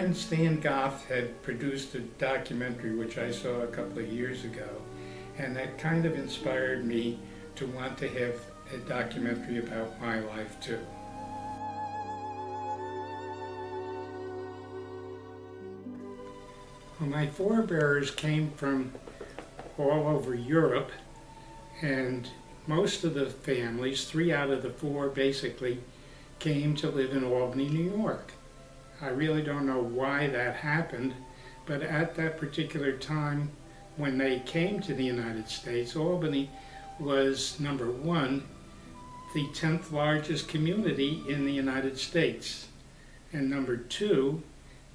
friend Stan Goff had produced a documentary which I saw a couple of years ago, and that kind of inspired me to want to have a documentary about my life too. Well, my forebears came from all over Europe, and most of the families, 3 out of the 4 basically, came to live in Albany, New York. I really don't know why that happened, but at that particular time when they came to the United States, Albany was, number 1, the 10th largest community in the United States, and number 2,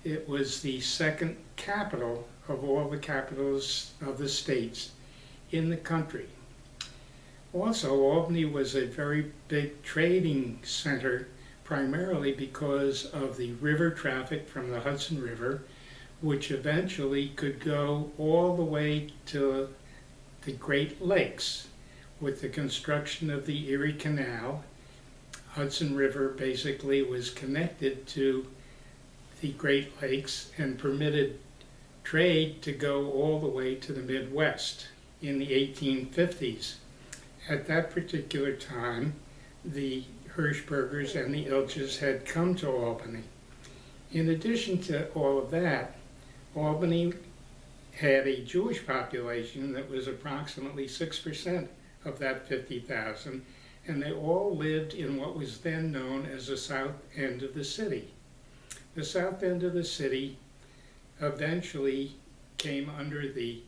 it was the 2nd capital of all the capitals of the states in the country. Also, Albany was a very big trading center, primarily because of the river traffic from the Hudson River, which eventually could go all the way to the Great Lakes. With the construction of the Erie Canal, Hudson River basically was connected to the Great Lakes and permitted trade to go all the way to the Midwest in the 1850s. At that particular time, the Hirschbergers and the Ilches had come to Albany. In addition to all of that, Albany had a Jewish population that was approximately 6% of that 50,000, and they all lived in what was then known as the south end of the city. The south end of the city eventually came under the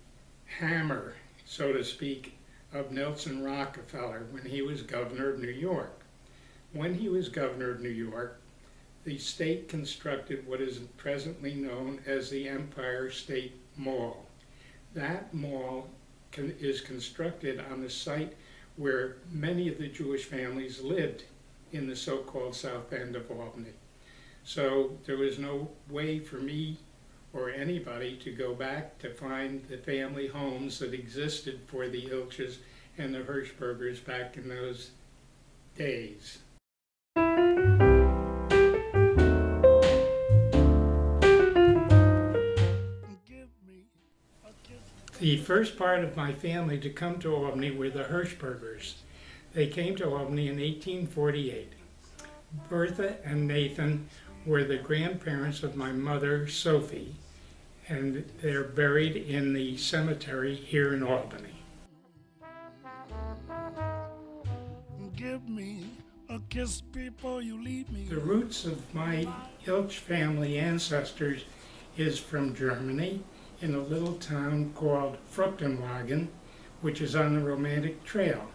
hammer, so to speak, of Nelson Rockefeller when he was governor of New York. When he was governor of New York, the state constructed what is presently known as the Empire State Mall. That mall is constructed on the site where many of the Jewish families lived in the so-called south end of Albany. So there was no way for me or anybody to go back to find the family homes that existed for the Ilches and the Hirschbergers back in those days. The first part of my family to come to Albany were the Hirschbergers. They came to Albany in 1848. Bertha and Nathan were the grandparents of my mother, Sophie, and they're buried in the cemetery here in Albany. Give me a kiss before you leave me. The roots of my Ilch family ancestors is from Germany, in a little town called Fruchtenwagen, which is on the Romantic Trail.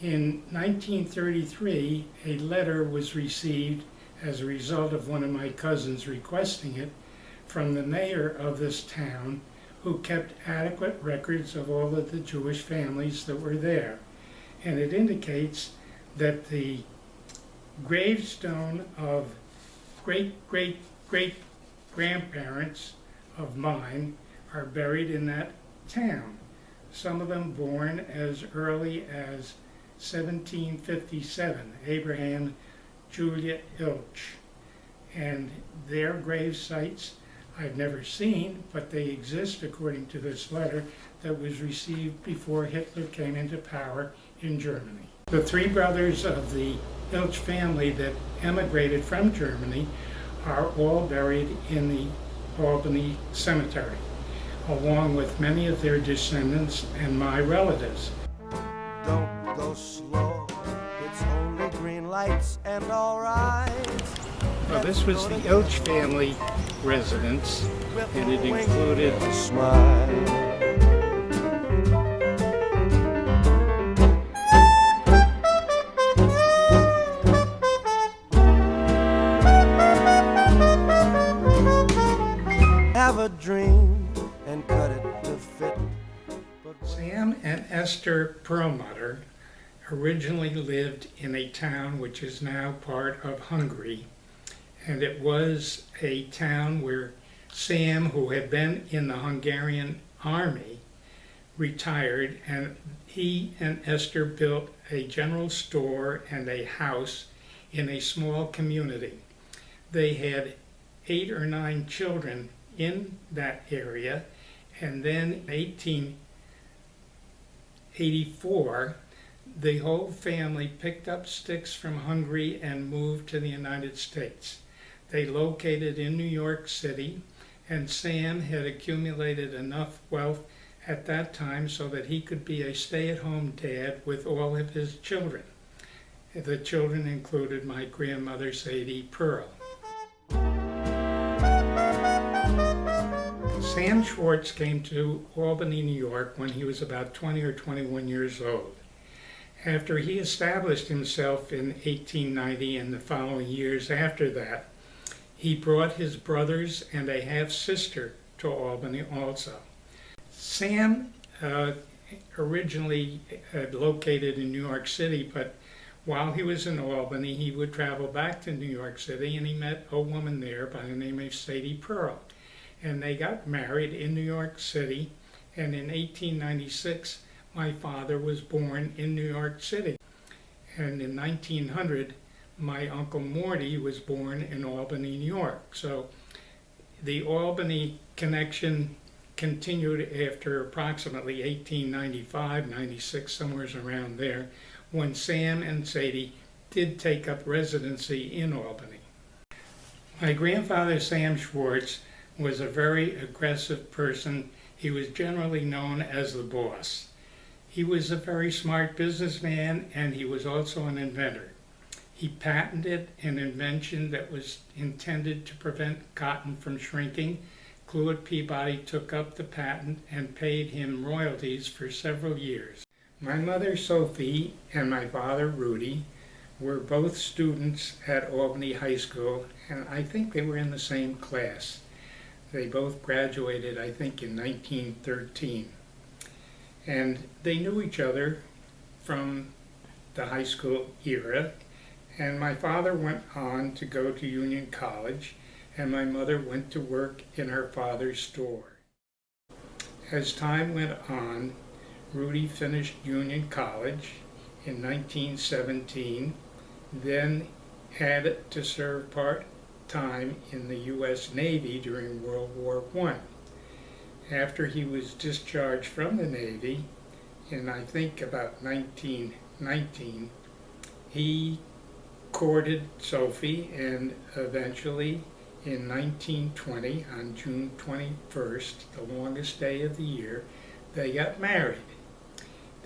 In 1933, a letter was received as a result of one of my cousins requesting it from the mayor of this town, who kept adequate records of all of the Jewish families that were there. And it indicates that the gravestone of great-great-great-grandparents of mine are buried in that town. Some of them born as early as 1757, Abraham Julia Ilch. And their grave sites I've never seen, but they exist according to this letter that was received before Hitler came into power in Germany. The 3 brothers of the Ilch family that emigrated from Germany are all buried in the Albany Cemetery, along with many of their descendants and my relatives. Don't go slow, it's only green lights and all right. Well, this was the Ilch family residence, and it included a smile. Have a dream and cut it to fit. Sam and Esther Perlmutter originally lived in a town which is now part of Hungary, and it was a town where Sam, who had been in the Hungarian army, retired, and he and Esther built a general store and a house in a small community. They had 8 or 9 children in that area, and then in 1884, the whole family picked up sticks from Hungary and moved to the United States. They located in New York City, and Sam had accumulated enough wealth at that time so that he could be a stay-at-home dad with all of his children. The children included my grandmother, Sadie Pearl. Sam Schwartz came to Albany, New York when he was about 20 or 21 years old. After he established himself in 1890 and the following years after that, he brought his brothers and a half-sister to Albany also. Sam originally located in New York City, but while he was in Albany, he would travel back to New York City, and he met a woman there by the name of Sadie Pearl. And they got married in New York City, and in 1896, my father was born in New York City. And in 1900, my Uncle Morty was born in Albany, New York. So the Albany connection continued after approximately 1895, 96, somewhere around there, when Sam and Sadie did take up residency in Albany. My grandfather, Sam Schwartz, was a very aggressive person. He was generally known as the boss. He was a very smart businessman, and he was also an inventor. He patented an invention that was intended to prevent cotton from shrinking. Clewitt Peabody took up the patent and paid him royalties for several years. My mother, Sophie, and my father, Rudy, were both students at Albany High School, and I think they were in the same class. They both graduated, I think, in 1913. And they knew each other from the high school era, and my father went on to go to Union College, and my mother went to work in her father's store. As time went on, Rudy finished Union College in 1917, then had to serve part-time in the U.S. Navy during World War I. After he was discharged from the Navy, in I think about 1919, he courted Sophie, and eventually in 1920, on June 21st, the longest day of the year, they got married.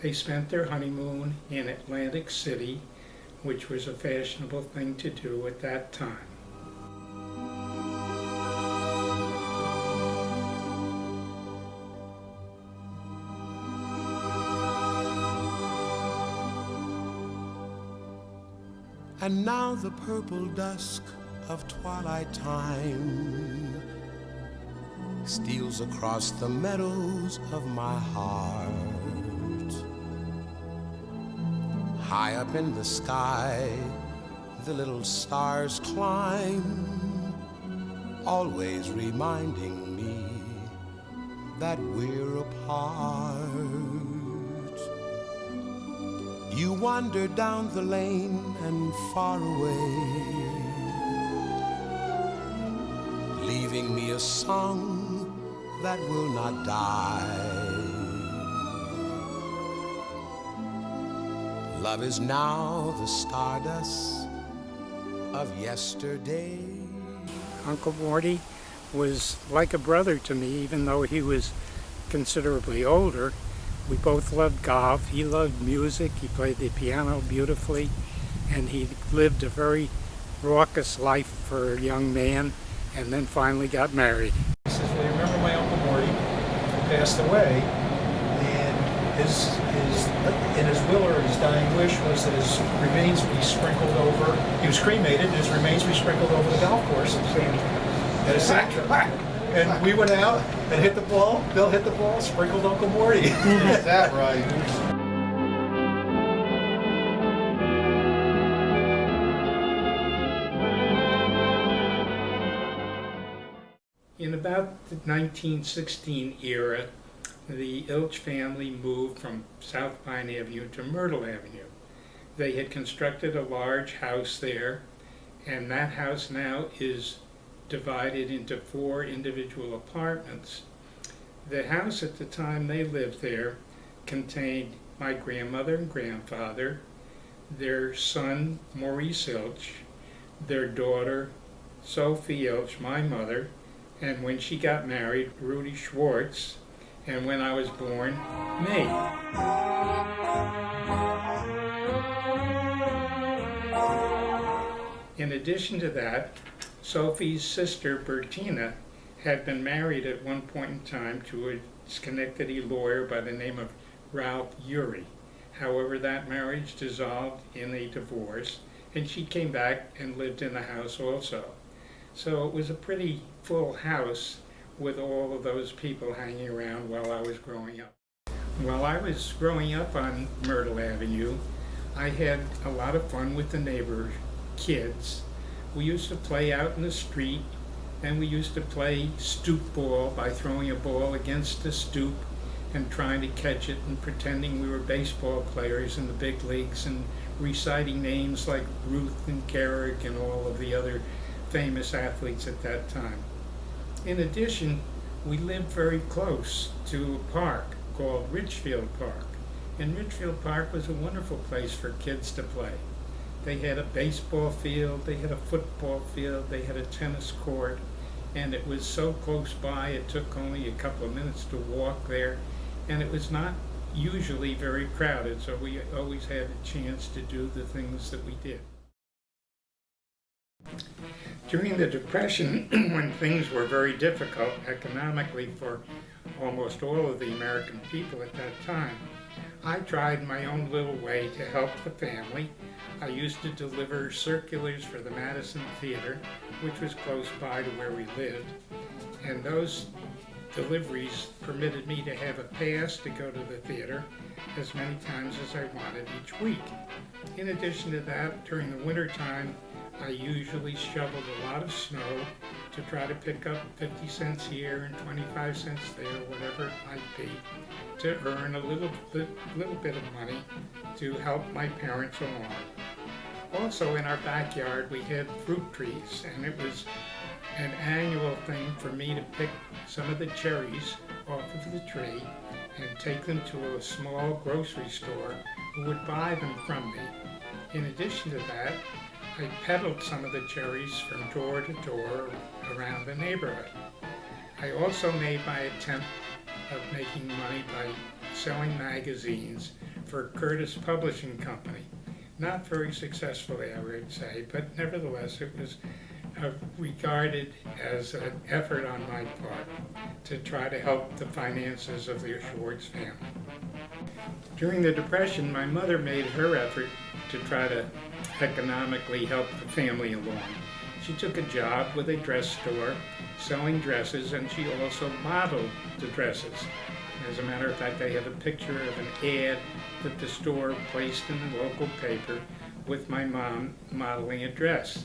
They spent their honeymoon in Atlantic City, which was a fashionable thing to do at that time. And now the purple dusk of twilight time steals across the meadows of my heart. High up in the sky, the little stars climb, always reminding me that we're apart. You wander down the lane and far away, leaving me a song that will not die. Love is now the stardust of yesterday. Uncle Morty was like a brother to me, even though he was considerably older. We both loved golf. He loved music. He played the piano beautifully, and he lived a very raucous life for a young man, and then finally got married. He says, well, you remember my Uncle Morty who passed away, and in his will or his dying wish was that his remains be sprinkled over. He was cremated, and his remains be sprinkled over the golf course at a sanctuary. And we went out and hit the ball. Bill hit the ball, sprinkled Uncle Morty. Is that right? In about the 1916 era, the Ilch family moved from South Pine Avenue to Myrtle Avenue. They had constructed a large house there, and that house now is divided into 4 individual apartments. The house at the time they lived there contained my grandmother and grandfather, their son Maurice Ilch, their daughter Sophie Ilch, my mother, and when she got married, Rudy Schwartz, and when I was born, me. In addition to that, Sophie's sister Bertina had been married at one point in time to a Schenectady lawyer by the name of Ralph Urey. However, that marriage dissolved in a divorce, and she came back and lived in the house also. So it was a pretty full house with all of those people hanging around while I was growing up. While I was growing up on Myrtle Avenue, I had a lot of fun with the neighbor kids. We used to play out in the street, and we used to play stoop ball by throwing a ball against the stoop and trying to catch it and pretending we were baseball players in the big leagues and reciting names like Ruth and Gehrig and all of the other famous athletes at that time. In addition, we lived very close to a park called Richfield Park. And Richfield Park was a wonderful place for kids to play. They had a baseball field, they had a football field, they had a tennis court, and it was so close by it took only a couple of minutes to walk there, and it was not usually very crowded, so we always had a chance to do the things that we did. During the Depression, when things were very difficult economically for almost all of the American people at that time, I tried my own little way to help the family. I used to deliver circulars for the Madison Theater, which was close by to where we lived, and those deliveries permitted me to have a pass to go to the theater as many times as I wanted each week. In addition to that, during the winter time, I usually shoveled a lot of snow to try to pick up 50 cents here and 25 cents there, whatever it might be, to earn a little bit of money to help my parents along. Also in our backyard we had fruit trees, and it was an annual thing for me to pick some of the cherries off of the tree and take them to a small grocery store who would buy them from me. In addition to that, I peddled some of the cherries from door to door around the neighborhood. I also made my attempt of making money by selling magazines for Curtis Publishing Company. Not very successfully, I would say, but nevertheless it was regarded as an effort on my part to try to help the finances of the Schwartz family. During the Depression, my mother made her effort to try to economically help the family along. She took a job with a dress store selling dresses, and she also modeled the dresses. As a matter of fact, I have a picture of an ad that the store placed in the local paper with my mom modeling a dress.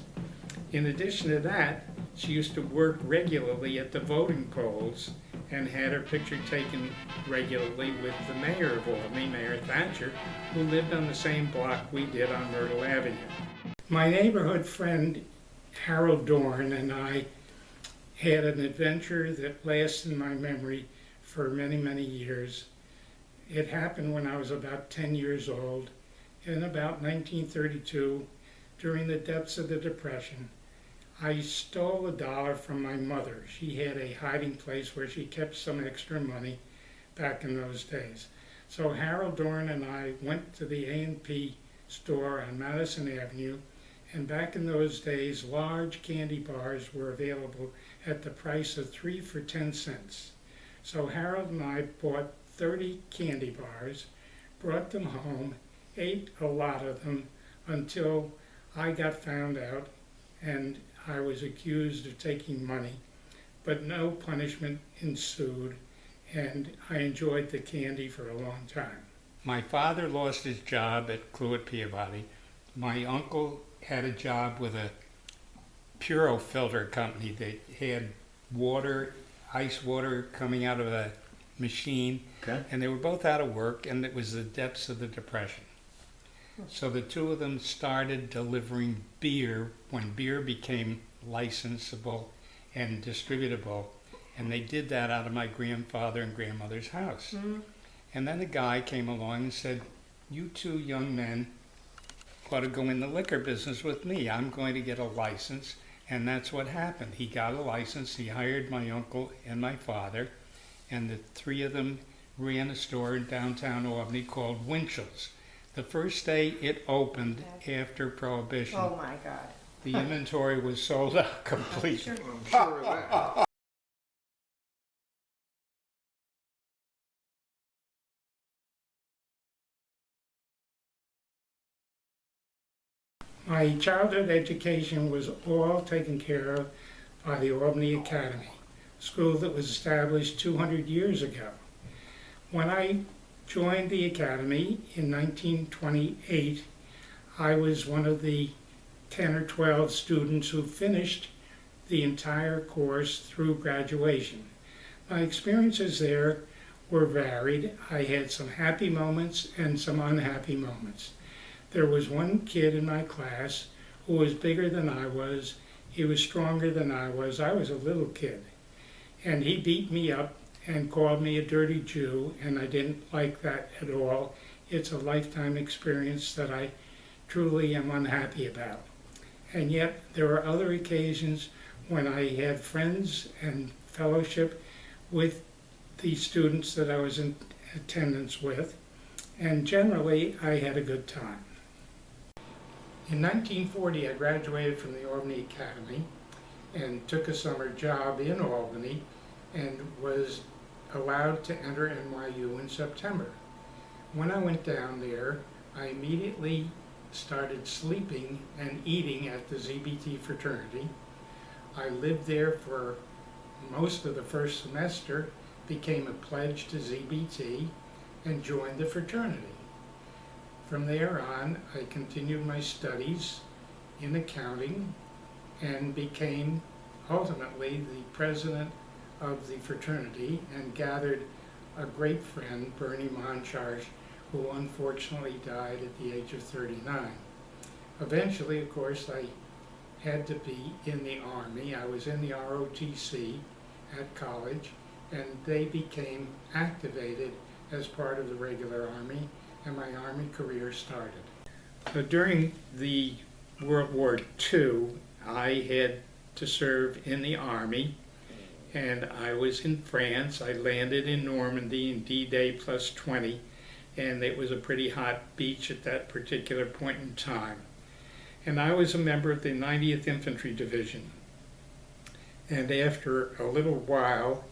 In addition to that, she used to work regularly at the voting polls and had her picture taken regularly with the mayor of Albany, Mayor Thatcher, who lived on the same block we did on Myrtle Avenue. My neighborhood friend Harold Dorn and I had an adventure that lasts in my memory for many, many years. It happened when I was about 10 years old in about 1932, during the depths of the Depression. I stole $1 from my mother. She had a hiding place where she kept some extra money back in those days. So Harold Dorn and I went to the A&P store on Madison Avenue, and back in those days, large candy bars were available at the price of 3 for 10 cents. So Harold and I bought 30 candy bars, brought them home, ate a lot of them until I got found out and I was accused of taking money, but no punishment ensued, and I enjoyed the candy for a long time. My father lost his job at Cluett Peabody. My uncle had a job with a Puro filter company that had water, ice water coming out of a machine, and they were both out of work, and it was the depths of the Depression. So the two of them started delivering beer when beer became licensable and distributable. And they did that out of my grandfather and grandmother's house. And then a guy came along and said, "You two young men ought to go in the liquor business with me. I'm going to get a license." And that's what happened. He got a license. He hired my uncle and my father, and the three of them ran a store in downtown Albany called Winchell's. The first day it opened after Prohibition, Oh my God. the inventory was sold out completely. I'm sure of that. My childhood education was all taken care of by the Albany Academy, a school that was established 200 years ago. When I joined the Academy in 1928, I was one of the 10 or 12 students who finished the entire course through graduation. My experiences there were varied. I had some happy moments and some unhappy moments. There was one kid in my class who was bigger than I was. He was stronger than I was. I was a little kid. And he beat me up and called me a dirty Jew, and I didn't like that at all. It's a lifetime experience that I truly am unhappy about. And yet there were other occasions when I had friends and fellowship with the students that I was in attendance with, and generally I had a good time. In 1940, I graduated from the Albany Academy and took a summer job in Albany and was allowed to enter NYU in September. When I went down there, I immediately started sleeping and eating at the ZBT fraternity. I lived there for most of the first semester, became a pledge to ZBT, and joined the fraternity. From there on, I continued my studies in accounting and became ultimately the president of the fraternity and gathered a great friend, Bernie Moncharge, who unfortunately died at the age of 39. Eventually, of course, I had to be in the Army. I was in the ROTC at college, and they became activated as part of the regular Army, and my Army career started. So during the World War II, I had to serve in the Army, and I was in France. I landed in Normandy in D-Day plus 20, and it was a pretty hot beach at that particular point in time. And I was a member of the 90th Infantry Division. And after a little while,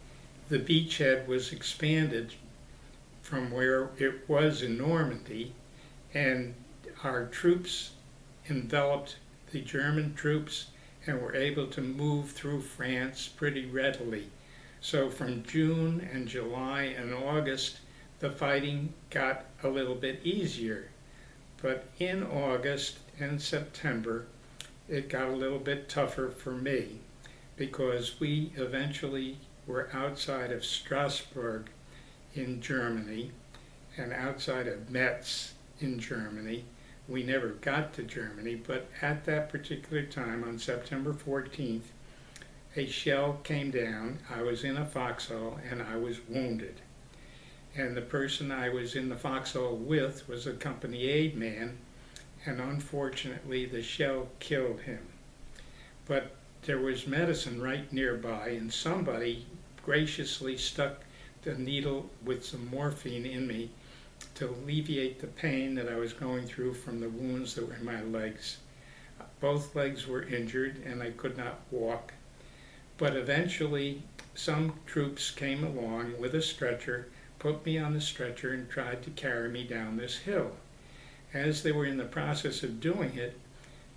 the beachhead was expanded from where it was in Normandy, and our troops enveloped the German troops and were able to move through France pretty readily. So from June and July and August, the fighting got a little bit easier. But in August and September, it got a little bit tougher for me because we eventually were outside of Strasbourg in Germany and outside of Metz in Germany. We never got to Germany, but at that particular time, on September 14th, a shell came down. I was in a foxhole and I was wounded. And the person I was in the foxhole with was a company aide man, and unfortunately the shell killed him. But there was medicine right nearby, and somebody graciously stuck the needle with some morphine in me to alleviate the pain that I was going through from the wounds that were in my legs. Both legs were injured and I could not walk. But eventually some troops came along with a stretcher, put me on the stretcher and tried to carry me down this hill. As they were in the process of doing it,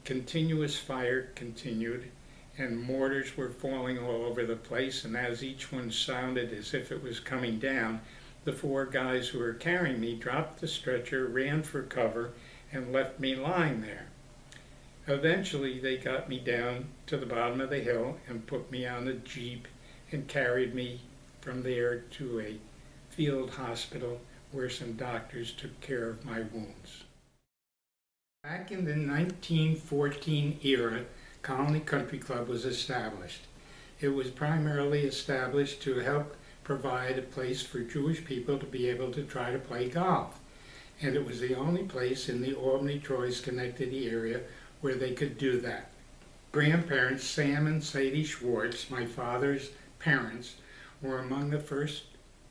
continuous fire continued and mortars were falling all over the place, and as each one sounded as if it was coming down, the four guys who were carrying me dropped the stretcher, ran for cover, and left me lying there. Eventually they got me down to the bottom of the hill and put me on a jeep and carried me from there to a field hospital where some doctors took care of my wounds. Back in the 1914 era, Colony Country Club was established. It was primarily established to help provide a place for Jewish people to be able to try to play golf. And it was the only place in the Albany, Troy, Schenectady area where they could do that. Grandparents, Sam and Sadie Schwartz, my father's parents, were among the first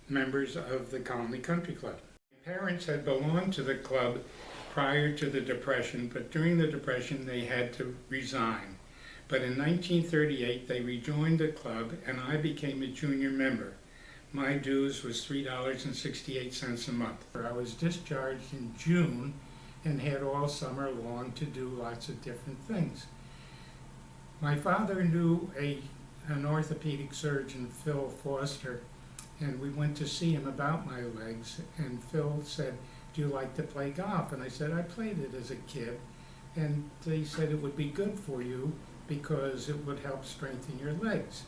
members of the Colony Country Club. My parents had belonged to the club prior to the Depression, but during the Depression they had to resign. But in 1938 they rejoined the club and I became a junior member. My dues was $3.68 a month. I was discharged in June and had all summer long to do lots of different things. My father knew an orthopedic surgeon, Phil Foster, and we went to see him about my legs, and Phil said, "Do you like to play golf?" And I said, "I played it as a kid." And he said it would be good for you because it would help strengthen your legs.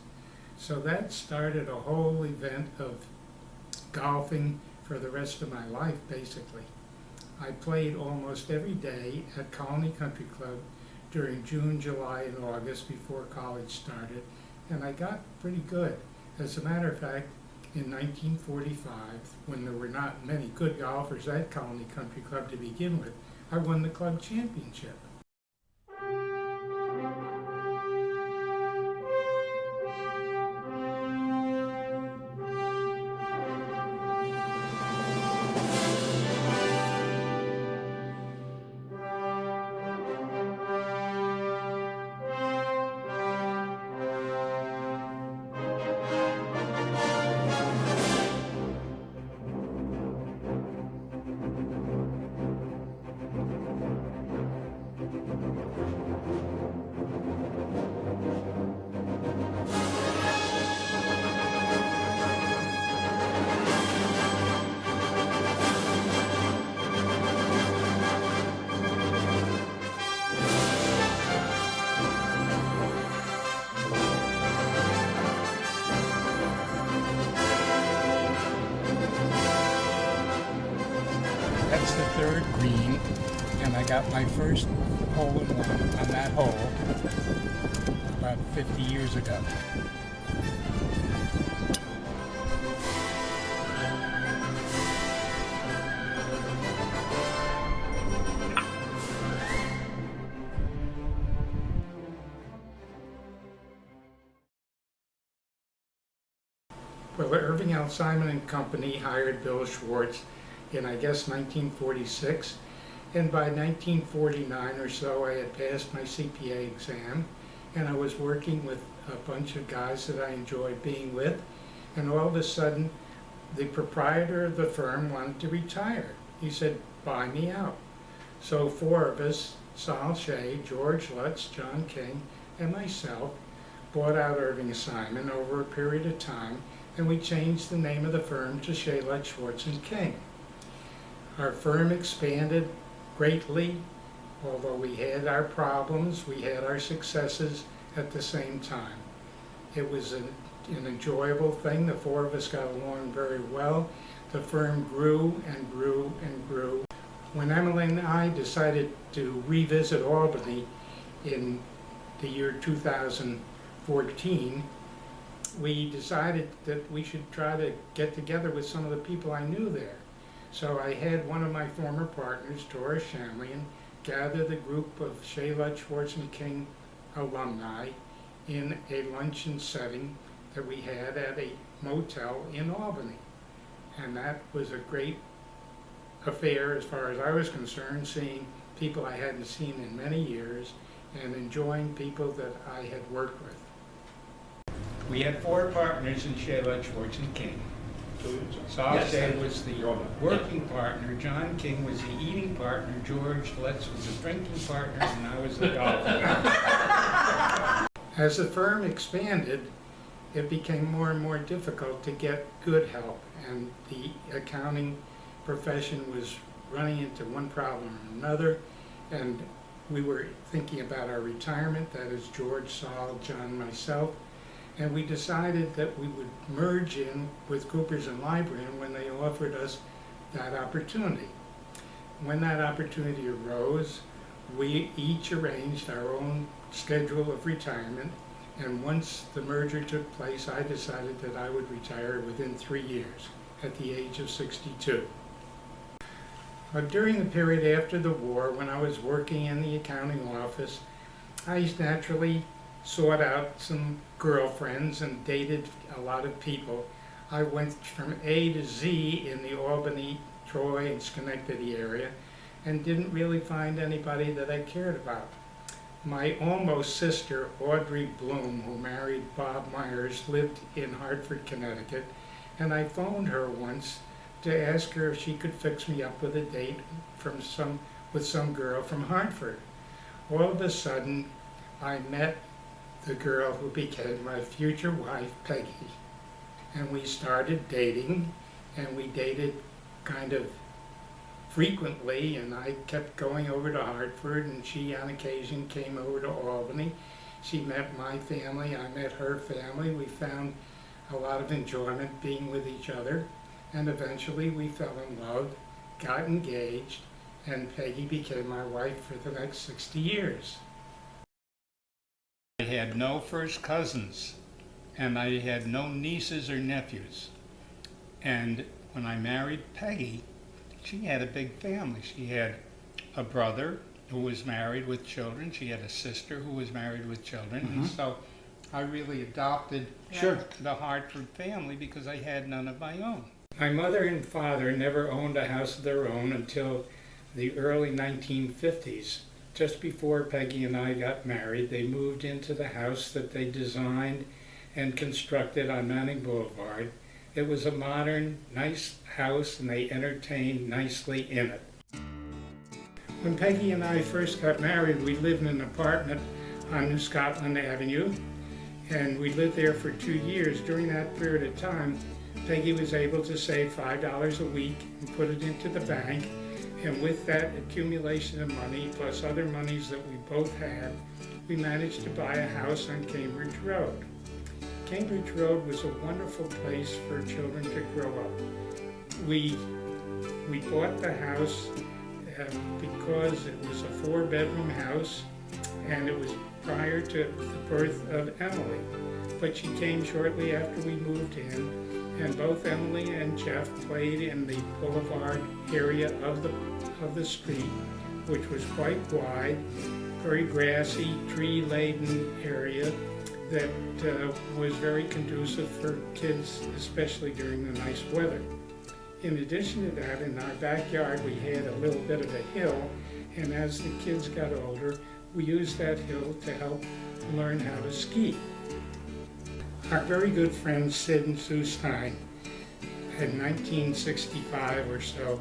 So that started a whole event of golfing for the rest of my life, basically. I played almost every day at Colony Country Club during June, July, and August before college started, and I got pretty good. As a matter of fact, in 1945, when there were not many good golfers at Colony Country Club to begin with, I won the club championship. That's the third green, and I got my first hole-in-one on that hole about 50 years ago. Well, Irving L. Simon and Company hired Bill Schwartz in, I guess, 1946, and by 1949 or so I had passed my CPA exam, and I was working with a bunch of guys that I enjoyed being with, and all of a sudden the proprietor of the firm wanted to retire. He said, "Buy me out." So four of us, Sal Shea, George Lutz, John King, and myself, bought out Irving Simon over a period of time, and we changed the name of the firm to Shea, Lutz, Schwartz & King. Our firm expanded greatly. Although we had our problems, we had our successes at the same time. It was an enjoyable thing. The four of us got along very well. The firm grew and grew and grew. When Emily and I decided to revisit Albany in the year 2014, we decided that we should try to get together with some of the people I knew there. So I had one of my former partners, Doris Shamlian, gather the group of Shea, Lutz, Schwartz & King alumni in a luncheon setting that we had at a motel in Albany. And that was a great affair as far as I was concerned, seeing people I hadn't seen in many years and enjoying people that I had worked with. We had four partners in Shea, Lutz, Schwartz & King. Sal Shea was the working partner, John King was the eating partner, George Lutz was the drinking partner, and I was the golfer. As the firm expanded, it became more and more difficult to get good help, and the accounting profession was running into one problem or another, and we were thinking about our retirement, that is George, Sal, John, myself, and we decided that we would merge in with Coopers and Lybrand when they offered us that opportunity. When that opportunity arose, we each arranged our own schedule of retirement, And once the merger took place, I decided that I would retire within 3 years at the age of 62. But during the period after the war, when I was working in the accounting office, I naturally sought out some girlfriends and dated a lot of people. I went from A to Z in the Albany, Troy, and Schenectady area and didn't really find anybody that I cared about. My almost sister, Audrey Bloom, who married Bob Myers, lived in Hartford, Connecticut, and I phoned her once to ask her if she could fix me up with a date with some girl from Hartford. All of a sudden, I met the girl who became my future wife, Peggy, and we started dating, and we dated kind of frequently, and I kept going over to Hartford, and she on occasion came over to Albany. She met my family, I met her family. We found a lot of enjoyment being with each other, and eventually we fell in love, got engaged, and Peggy became my wife for the next 60 years. I had no first cousins, and I had no nieces or nephews. And when I married Peggy, she had a big family. She had a brother who was married with children. She had a sister who was married with children. And so I really adopted the Hartford family because I had none of my own. My mother and father never owned a house of their own until the early 1950s. Just before Peggy and I got married, they moved into the house that they designed and constructed on Manning Boulevard. It was a modern, nice house, and they entertained nicely in it. When Peggy and I first got married, we lived in an apartment on New Scotland Avenue, and we lived there for 2 years. During that period of time, Peggy was able to save $5 a week and put it into the bank, and with that accumulation of money, plus other monies that we both had, we managed to buy a house on Cambridge Road. Cambridge Road was a wonderful place for children to grow up. We bought the house because it was a 4-bedroom house, and it was prior to the birth of Emily. But she came shortly after we moved in, and both Emily and Jeff played in the boulevard area of the street, which was quite wide, very grassy, tree-laden area that was very conducive for kids, especially during the nice weather. In addition to that, in our backyard we had a little bit of a hill, and as the kids got older, we used that hill to help learn how to ski. Our very good friends Sid and Sue Stein, in 1965 or so,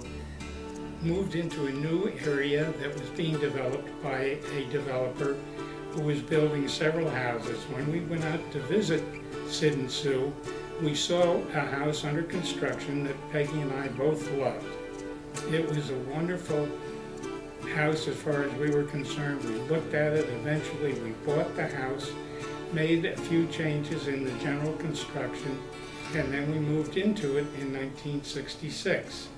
moved into a new area that was being developed by a developer who was building several houses. When we went out to visit Sid and Sue, we saw a house under construction that Peggy and I both loved. It was a wonderful house as far as we were concerned. We looked at it, eventually we bought the house, made a few changes in the general construction, and then we moved into it in 1966.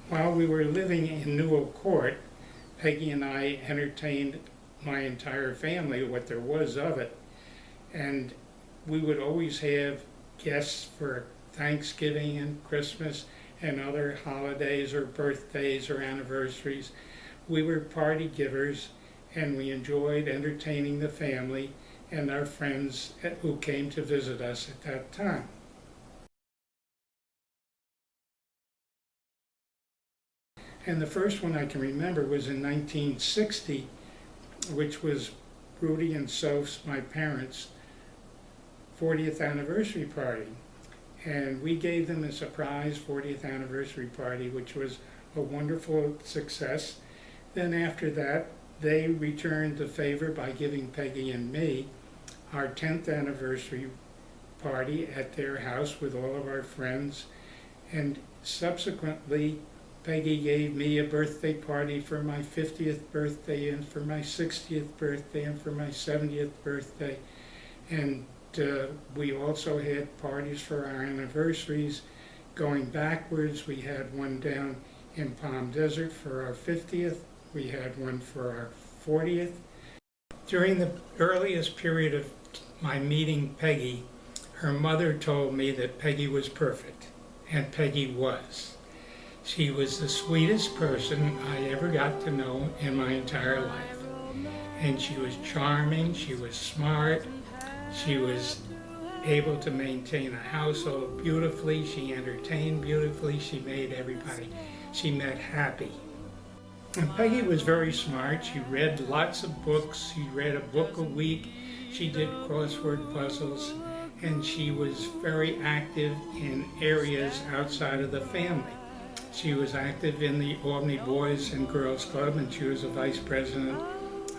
While we were living in Newell Court, Peggy and I entertained my entire family, what there was of it, and we would always have guests for Thanksgiving and Christmas and other holidays or birthdays or anniversaries. We were party givers, and we enjoyed entertaining the family and our friends who came to visit us at that time. And the first one I can remember was in 1960, which was Rudy and Soph's, my parents' 40th anniversary party. And we gave them a surprise 40th anniversary party, which was a wonderful success. Then after that, they returned the favor by giving Peggy and me our 10th anniversary party at their house with all of our friends. And subsequently, Peggy gave me a birthday party for my 50th birthday and for my 60th birthday and for my 70th birthday. And we also had parties for our anniversaries. Going backwards, we had one down in Palm Desert for our 50th. We had one for our 40th. During the earliest period of my meeting Peggy, her mother told me that Peggy was perfect, and Peggy was. She was the sweetest person I ever got to know in my entire life. And she was charming, she was smart, she was able to maintain a household beautifully, she entertained beautifully, she made everybody she met happy. And Peggy was very smart. She read lots of books. She read a book a week. She did crossword puzzles, and she was very active in areas outside of the family. She was active in the Albany Boys and Girls Club, and she was a vice president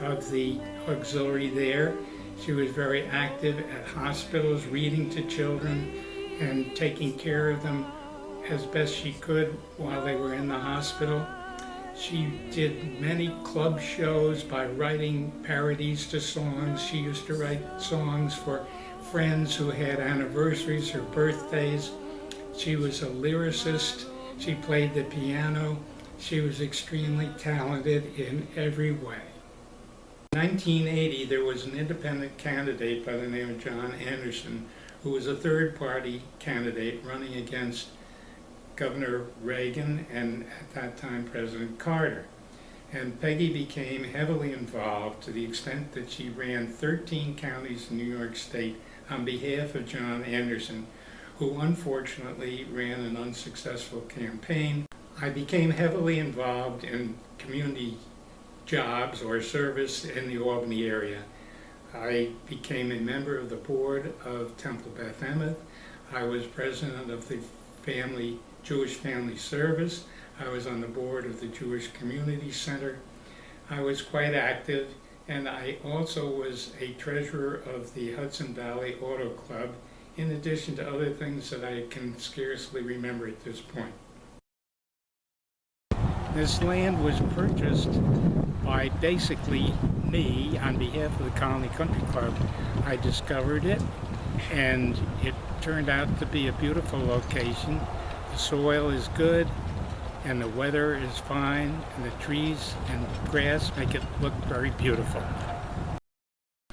of the auxiliary there. She was very active at hospitals, reading to children and taking care of them as best she could while they were in the hospital. She did many club shows by writing parodies to songs. She used to write songs for friends who had anniversaries or birthdays. She was a lyricist. She played the piano. She was extremely talented in every way. In 1980, there was an independent candidate by the name of John Anderson, who was a third-party candidate running against Governor Reagan and at that time President Carter. And Peggy became heavily involved to the extent that she ran 13 counties in New York State on behalf of John Anderson, who unfortunately ran an unsuccessful campaign. I became heavily involved in community jobs or service in the Albany area. I became a member of the board of Temple Beth Emeth. I was president of the Jewish Family Service. I was on the board of the Jewish Community Center. I was quite active, and I also was a treasurer of the Hudson Valley Auto Club, in addition to other things that I can scarcely remember at this point. This land was purchased by basically me on behalf of the Colony Country Club. I discovered it, and it turned out to be a beautiful location. The soil is good, and the weather is fine, and the trees and grass make it look very beautiful.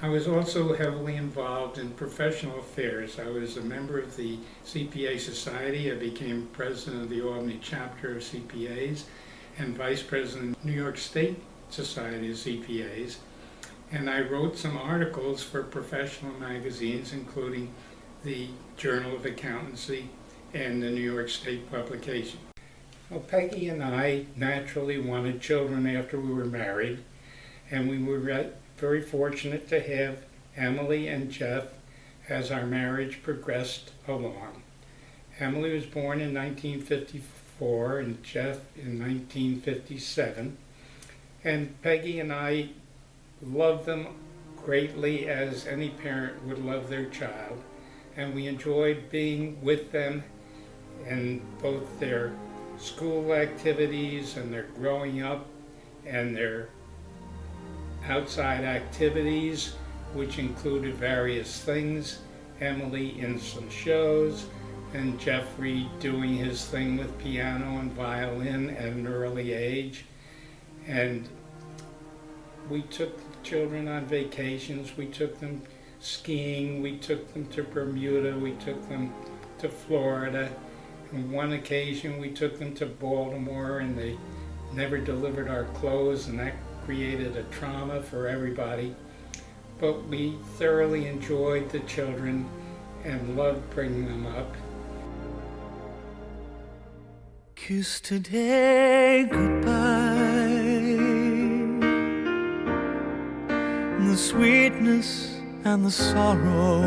I was also heavily involved in professional affairs. I was a member of the CPA Society. I became president of the Albany chapter of CPAs and vice president of the New York State Society of CPAs. And I wrote some articles for professional magazines, including the Journal of Accountancy and the New York State publication. Well, Peggy and I naturally wanted children after we were married, and we were very fortunate to have Emily and Jeff as our marriage progressed along. Emily was born in 1954 and Jeff in 1957, and Peggy and I loved them greatly as any parent would love their child, and we enjoyed being with them in both their school activities and their growing up and their outside activities, which included various things. Emily in some shows, and Jeffrey doing his thing with piano and violin at an early age. And we took the children on vacations. We took them skiing. We took them to Bermuda. We took them to Florida. On one occasion we took them to Baltimore, and they never delivered our clothes, and that created a trauma for everybody. But we thoroughly enjoyed the children and loved bringing them up. Kiss today goodbye, the sweetness and the sorrow.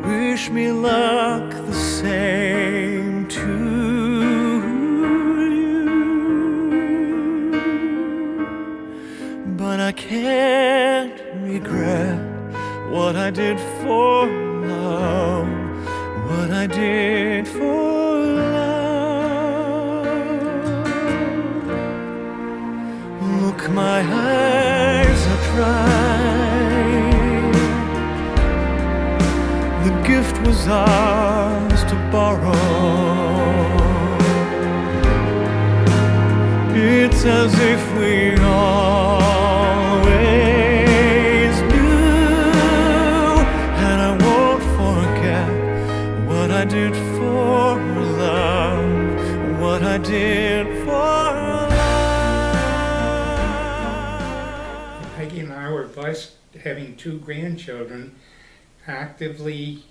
Wish me luck the same to you, but I can't regret what I did for love, what I did for love. Look, my eyes are dry. The gift was ours to borrow. It's as if we always for love, what I did for love. Peggy and I were blessed having 2 grandchildren actively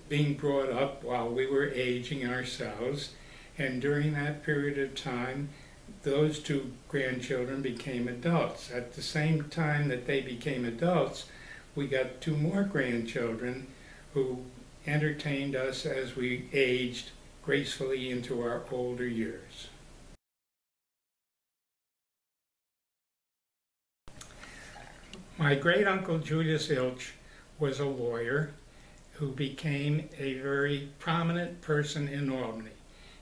being brought up while we were aging ourselves, and during that period of time those 2 grandchildren became adults. At the same time that they became adults, we got 2 more grandchildren who entertained us as we aged gracefully into our older years. My great-uncle Julius Ilch was a lawyer who became a very prominent person in Albany.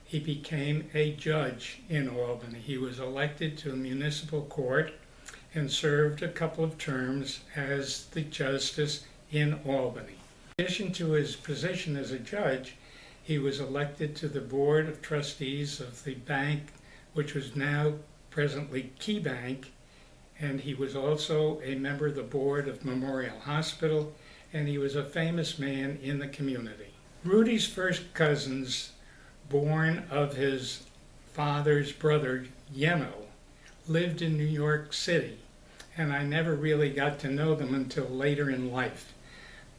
He became a judge in Albany. He was elected to a municipal court and served a couple of terms as the justice in Albany. In addition to his position as a judge, he was elected to the board of trustees of the bank, which was now presently Key Bank, and he was also a member of the board of Memorial Hospital, and he was a famous man in the community. Rudy's first cousins, born of his father's brother, Yeno, lived in New York City, and I never really got to know them until later in life.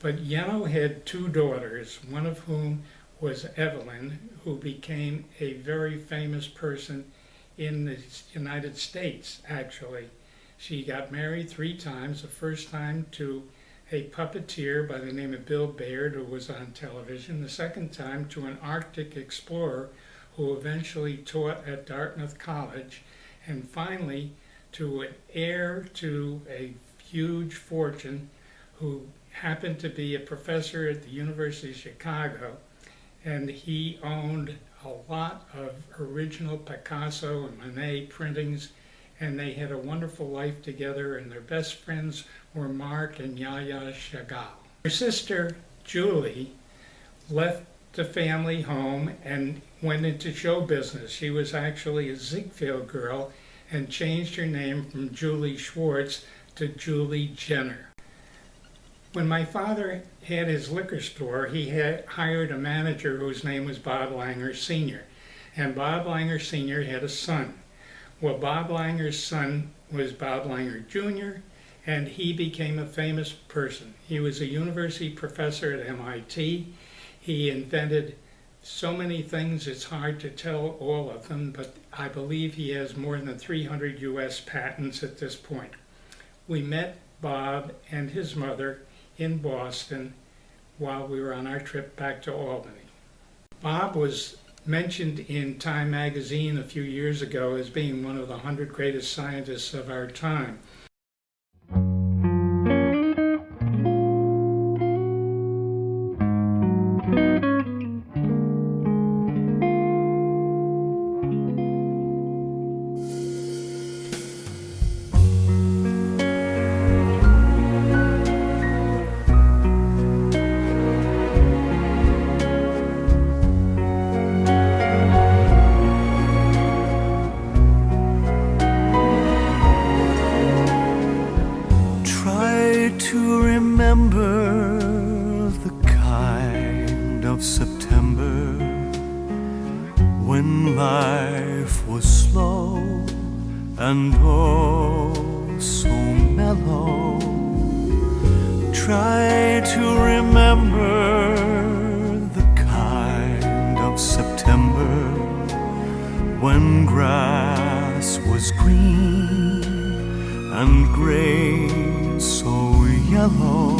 But Yeno had 2 daughters, one of whom was Evelyn, who became a very famous person in the United States, actually. She got married 3 times, the first time to a puppeteer by the name of Bill Baird, who was on television, the second time to an Arctic explorer who eventually taught at Dartmouth College, and finally to an heir to a huge fortune who happened to be a professor at the University of Chicago, and he owned a lot of original Picasso and Monet printings, and they had a wonderful life together, and their best friends were Mark and Yaya Chagall. Her sister, Julie, left the family home and went into show business. She was actually a Ziegfeld girl and changed her name from Julie Schwartz to Julie Jenner. When my father had his liquor store, he had hired a manager whose name was Bob Langer Sr., and Bob Langer Sr. had a son. Well, Bob Langer's son was Bob Langer Jr., and he became a famous person. He was a university professor at MIT. He invented so many things, it's hard to tell all of them, but I believe he has more than 300 US patents at this point. We met Bob and his mother in Boston while we were on our trip back to Albany. Bob was mentioned in Time magazine a few years ago as being one of the 100 greatest scientists of our time. To remember the kind of September when life was slow and oh so mellow. Try to remember the kind of September when grass was green and grain so yellow.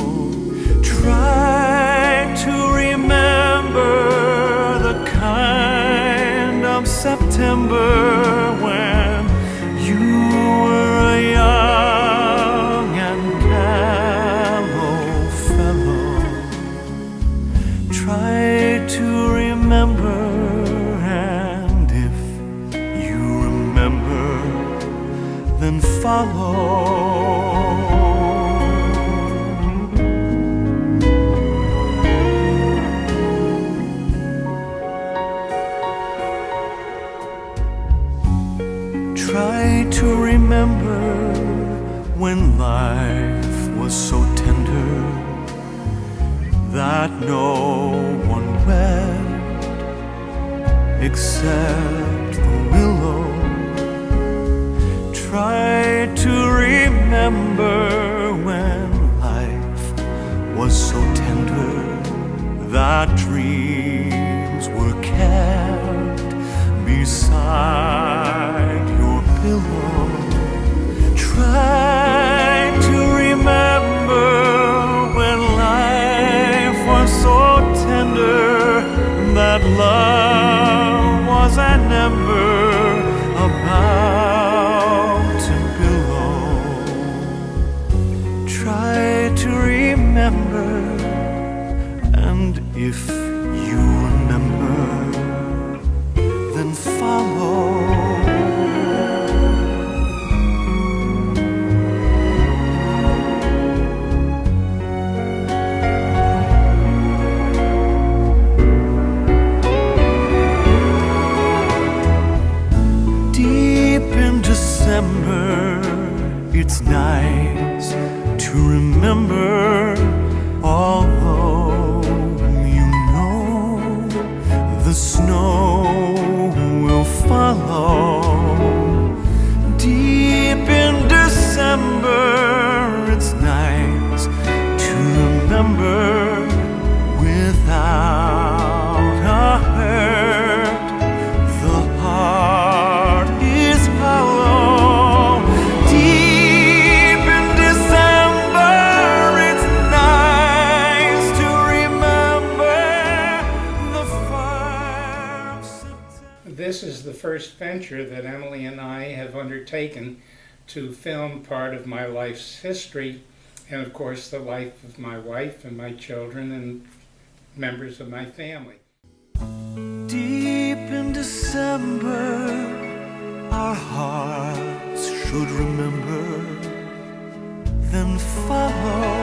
Try to remember the kind of September when you were a young and callow fellow. Try to remember, and if you remember, then follow. Try to remember when life was so tender that no one wept except the willow. Try to remember when life was so tender that dreams were kept beside your pillow. Try to remember when life was so tender that love was an ember about to billow. Try to remember, and if you remember, then follow. December, it's nice to remember, although you know the snow will follow. Deep in December, it's nice to remember without a hurt. The heart is hollow. Deep in December, it's nice to remember the fire of September. This is the first venture that Emily and I have undertaken to film part of my life's history, and of course the life of my wife and my children and members of my family. Deep in December, our hearts should remember, then follow.